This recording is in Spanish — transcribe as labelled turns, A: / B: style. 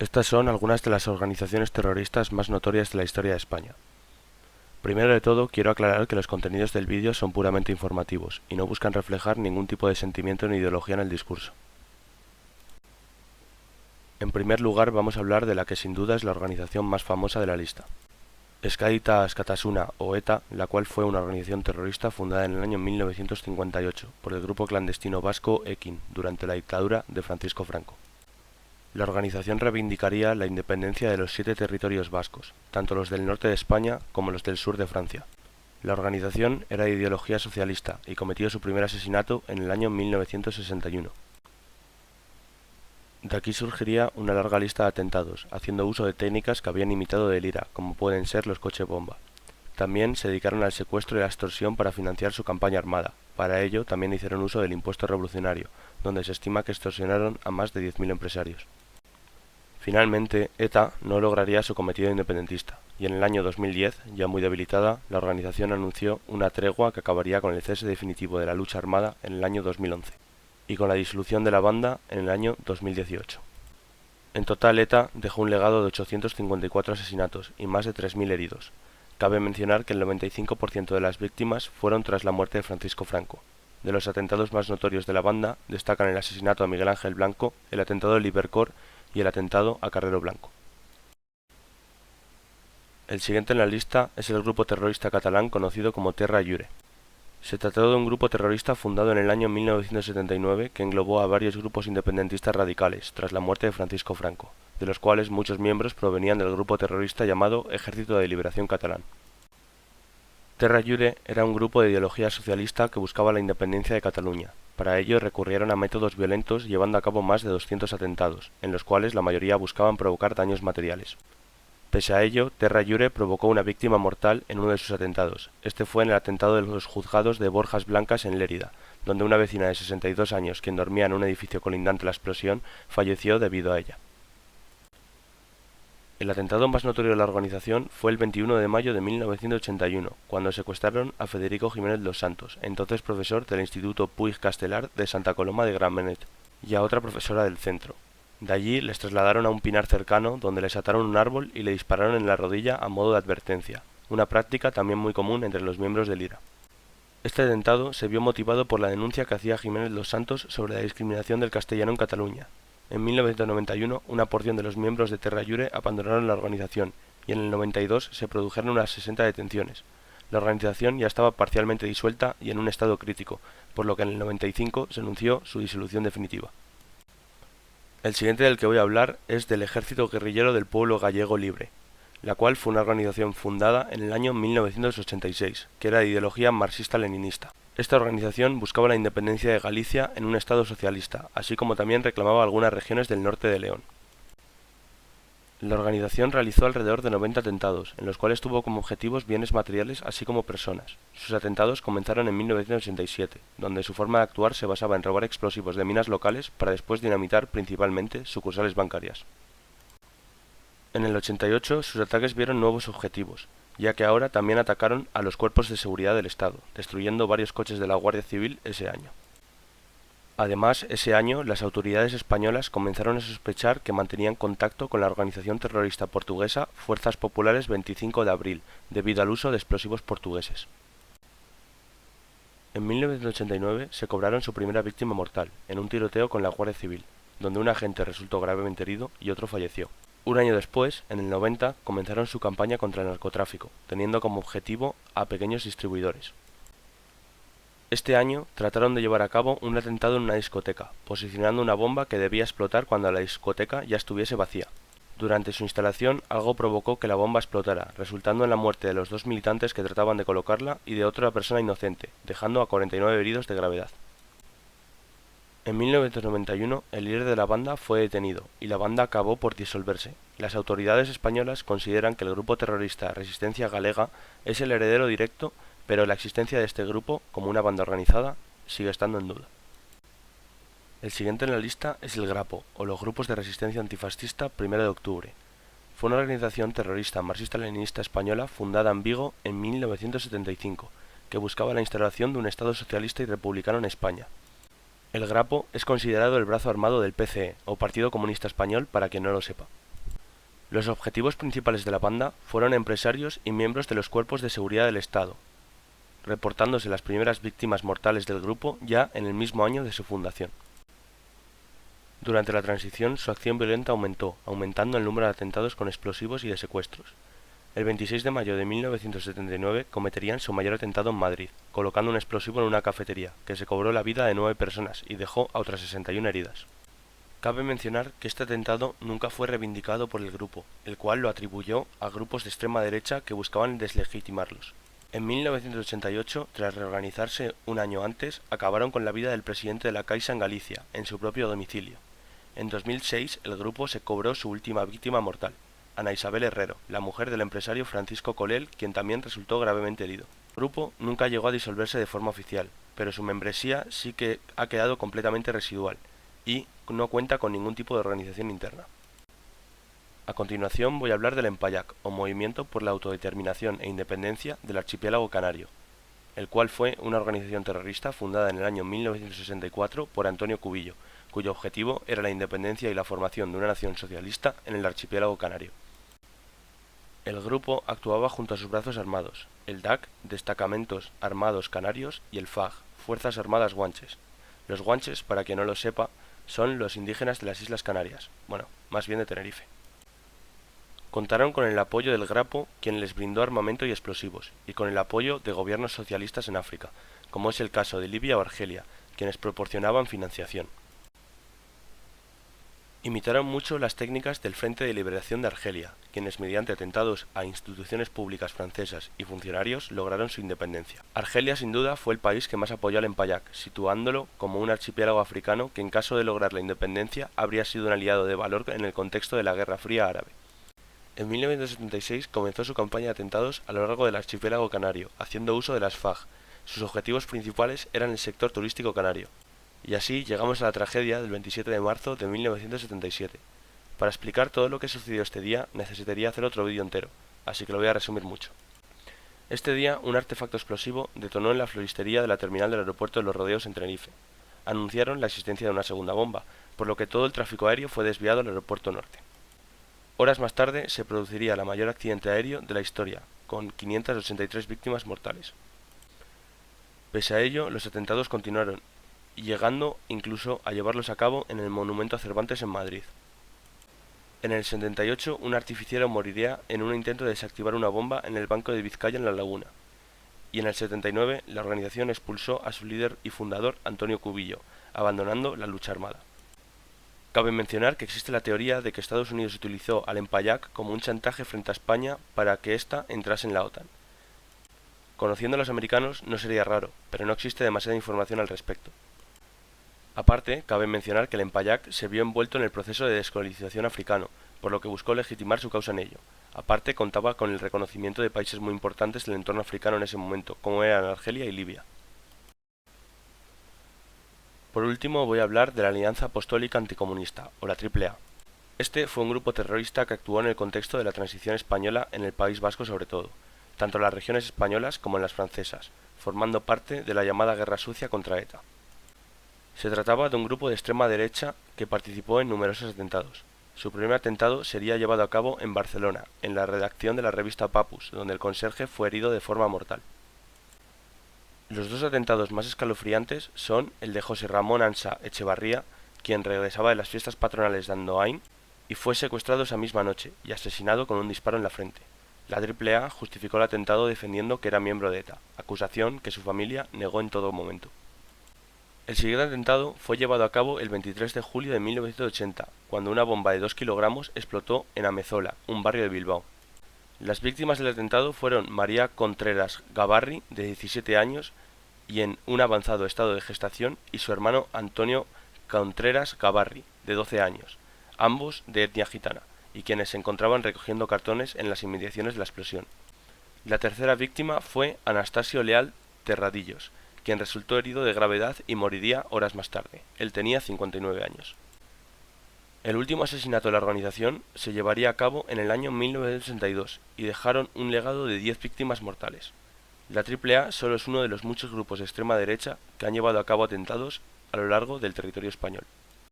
A: Estas son algunas de las organizaciones terroristas más notorias de la historia de España. Primero de todo, quiero aclarar que los contenidos del vídeo son puramente informativos y no buscan reflejar ningún tipo de sentimiento ni ideología en el discurso. En primer lugar, vamos a hablar de la que sin duda es la organización más famosa de la lista. Ezkaita Askatasuna, o ETA, la cual fue una organización terrorista fundada en el año 1958 por el grupo clandestino vasco Ekin durante la dictadura de Francisco Franco. La organización reivindicaría la independencia de los 7 territorios vascos, tanto los del norte de España como los del sur de Francia. La organización era de ideología socialista y cometió su primer asesinato en el año 1961. De aquí surgiría una larga lista de atentados, haciendo uso de técnicas que habían imitado del IRA, como pueden ser los coche bomba. También se dedicaron al secuestro y la extorsión para financiar su campaña armada. Para ello también hicieron uso del impuesto revolucionario, donde se estima que extorsionaron a más de 10.000 empresarios. Finalmente, ETA no lograría su cometido independentista, y en el año 2010, ya muy debilitada, la organización anunció una tregua que acabaría con el cese definitivo de la lucha armada en el año 2011, y con la disolución de la banda en el año 2018. En total, ETA dejó un legado de 854 asesinatos y más de 3.000 heridos. Cabe mencionar que el 95% de las víctimas fueron tras la muerte de Francisco Franco. De los atentados más notorios de la banda destacan el asesinato a Miguel Ángel Blanco, el atentado del Hipercor y el atentado a Carrero Blanco. El siguiente en la lista es el grupo terrorista catalán conocido como Terra Lliure. Se trató de un grupo terrorista fundado en el año 1979 que englobó a varios grupos independentistas radicales tras la muerte de Francisco Franco, de los cuales muchos miembros provenían del grupo terrorista llamado Ejército de Liberación Catalán. Terra Lliure era un grupo de ideología socialista que buscaba la independencia de Cataluña. Para ello recurrieron a métodos violentos llevando a cabo más de 200 atentados, en los cuales la mayoría buscaban provocar daños materiales. Pese a ello, Terra Lliure provocó una víctima mortal en uno de sus atentados. Este fue en el atentado de los juzgados de Borjas Blancas en Lérida, donde una vecina de 62 años, quien dormía en un edificio colindante a la explosión, falleció debido a ella. El atentado más notorio de la organización fue el 21 de mayo de 1981, cuando secuestraron a Federico Jiménez dos Santos, entonces profesor del Instituto Puig Castelar de Santa Coloma de Gramenet, y a otra profesora del centro. De allí les trasladaron a un pinar cercano, donde les ataron un árbol y le dispararon en la rodilla a modo de advertencia, una práctica también muy común entre los miembros del IRA. Este atentado se vio motivado por la denuncia que hacía Jiménez dos Santos sobre la discriminación del castellano en Cataluña. En 1991, una porción de los miembros de Terra Lliure abandonaron la organización, y en el 92 se produjeron unas 60 detenciones. La organización ya estaba parcialmente disuelta y en un estado crítico, por lo que en el 95 se anunció su disolución definitiva. El siguiente del que voy a hablar es del Ejército Guerrillero del Pueblo Gallego Libre, la cual fue una organización fundada en el año 1986, que era de ideología marxista-leninista. Esta organización buscaba la independencia de Galicia en un estado socialista, así como también reclamaba algunas regiones del norte de León. La organización realizó alrededor de 90 atentados, en los cuales tuvo como objetivos bienes materiales así como personas. Sus atentados comenzaron en 1987, donde su forma de actuar se basaba en robar explosivos de minas locales para después dinamitar principalmente sucursales bancarias. En el 88 sus ataques vieron nuevos objetivos, ya que ahora también atacaron a los cuerpos de seguridad del Estado, destruyendo varios coches de la Guardia Civil ese año. Además, ese año las autoridades españolas comenzaron a sospechar que mantenían contacto con la organización terrorista portuguesa Fuerzas Populares 25 de Abril, debido al uso de explosivos portugueses. En 1989 se cobraron su primera víctima mortal, en un tiroteo con la Guardia Civil, donde un agente resultó gravemente herido y otro falleció. Un año después, en el 90, comenzaron su campaña contra el narcotráfico, teniendo como objetivo a pequeños distribuidores. Este año trataron de llevar a cabo un atentado en una discoteca, posicionando una bomba que debía explotar cuando la discoteca ya estuviese vacía. Durante su instalación, algo provocó que la bomba explotara, resultando en la muerte de los 2 militantes que trataban de colocarla y de otra persona inocente, dejando a 49 heridos de gravedad. En 1991, el líder de la banda fue detenido, y la banda acabó por disolverse. Las autoridades españolas consideran que el grupo terrorista Resistencia Galega es el heredero directo, pero la existencia de este grupo, como una banda organizada, sigue estando en duda. El siguiente en la lista es el Grapo, o los Grupos de Resistencia Antifascista 1 de Octubre. Fue una organización terrorista marxista-leninista española fundada en Vigo en 1975, que buscaba la instalación de un Estado socialista y republicano en España. El Grapo es considerado el brazo armado del PCE, o Partido Comunista Español para quien no lo sepa. Los objetivos principales de la banda fueron empresarios y miembros de los cuerpos de seguridad del Estado, reportándose las primeras víctimas mortales del grupo ya en el mismo año de su fundación. Durante la transición, su acción violenta aumentó, aumentando el número de atentados con explosivos y de secuestros. El 26 de mayo de 1979 cometerían su mayor atentado en Madrid, colocando un explosivo en una cafetería, que se cobró la vida de 9 personas y dejó a otras 61 heridas. Cabe mencionar que este atentado nunca fue reivindicado por el grupo, el cual lo atribuyó a grupos de extrema derecha que buscaban deslegitimarlos. En 1988, tras reorganizarse un año antes, acabaron con la vida del presidente de la Caixa en Galicia, en su propio domicilio. En 2006, el grupo se cobró su última víctima mortal, Ana Isabel Herrero, la mujer del empresario Francisco Colell, quien también resultó gravemente herido. El grupo nunca llegó a disolverse de forma oficial, pero su membresía sí que ha quedado completamente residual y no cuenta con ningún tipo de organización interna. A continuación voy a hablar del Empayac, o Movimiento por la Autodeterminación e Independencia del Archipiélago Canario, el cual fue una organización terrorista fundada en el año 1964 por Antonio Cubillo, cuyo objetivo era la independencia y la formación de una nación socialista en el archipiélago canario. El grupo actuaba junto a sus brazos armados, el DAC, Destacamentos Armados Canarios, y el FAG, Fuerzas Armadas Guanches. Los guanches, para quien no lo sepa, son los indígenas de las Islas Canarias, bueno, más bien de Tenerife. Contaron con el apoyo del Grapo, quien les brindó armamento y explosivos, y con el apoyo de gobiernos socialistas en África, como es el caso de Libia o Argelia, quienes proporcionaban financiación. Imitaron mucho las técnicas del Frente de Liberación de Argelia, quienes mediante atentados a instituciones públicas francesas y funcionarios lograron su independencia. Argelia sin duda fue el país que más apoyó al Empayac, situándolo como un archipiélago africano que en caso de lograr la independencia habría sido un aliado de valor en el contexto de la Guerra Fría árabe. En 1976 comenzó su campaña de atentados a lo largo del archipiélago canario, haciendo uso de las FAG. Sus objetivos principales eran el sector turístico canario. Y así llegamos a la tragedia del 27 de marzo de 1977. Para explicar todo lo que sucedió este día necesitaría hacer otro vídeo entero, así que lo voy a resumir mucho. Este día un artefacto explosivo detonó en la floristería de la terminal del aeropuerto de Los Rodeos en Tenerife. Anunciaron la existencia de una segunda bomba, por lo que todo el tráfico aéreo fue desviado al aeropuerto norte. Horas más tarde se produciría el mayor accidente aéreo de la historia, con 583 víctimas mortales. Pese a ello, los atentados continuaron, llegando incluso a llevarlos a cabo en el Monumento a Cervantes en Madrid. En el 78, un artificiero moriría en un intento de desactivar una bomba en el Banco de Vizcaya en La Laguna. Y en el 79, la organización expulsó a su líder y fundador, Antonio Cubillo, abandonando la lucha armada. Cabe mencionar que existe la teoría de que Estados Unidos utilizó al Empayac como un chantaje frente a España para que ésta entrase en la OTAN. Conociendo a los americanos no sería raro, pero no existe demasiada información al respecto. Aparte, cabe mencionar que el Empayac se vio envuelto en el proceso de descolonización africano, por lo que buscó legitimar su causa en ello. Aparte, contaba con el reconocimiento de países muy importantes del entorno africano en ese momento, como eran Argelia y Libia. Por último, voy a hablar de la Alianza Apostólica Anticomunista, o la AAA. Este fue un grupo terrorista que actuó en el contexto de la transición española en el País Vasco sobre todo, tanto en las regiones españolas como en las francesas, formando parte de la llamada Guerra Sucia contra ETA. Se trataba de un grupo de extrema derecha que participó en numerosos atentados. Su primer atentado sería llevado a cabo en Barcelona, en la redacción de la revista Papus, donde el conserje fue herido de forma mortal. Los dos atentados más escalofriantes son el de José Ramón Ansa Echevarría, quien regresaba de las fiestas patronales de Andoain y fue secuestrado esa misma noche y asesinado con un disparo en la frente. La AAA justificó el atentado defendiendo que era miembro de ETA, acusación que su familia negó en todo momento. El siguiente atentado fue llevado a cabo el 23 de julio de 1980, cuando una bomba de 2 kilogramos explotó en Amezola, un barrio de Bilbao. Las víctimas del atentado fueron María Contreras Gabarri, de 17 años y en un avanzado estado de gestación, y su hermano Antonio Contreras Gabarri, de 12 años, ambos de etnia gitana, y quienes se encontraban recogiendo cartones en las inmediaciones de la explosión. La tercera víctima fue Anastasio Leal Terradillos, quien resultó herido de gravedad y moriría horas más tarde. Él tenía 59 años. El último asesinato de la organización se llevaría a cabo en el año 1962 y dejaron un legado de 10 víctimas mortales. La AAA solo es uno de los muchos grupos de extrema derecha que han llevado a cabo atentados a lo largo del territorio español.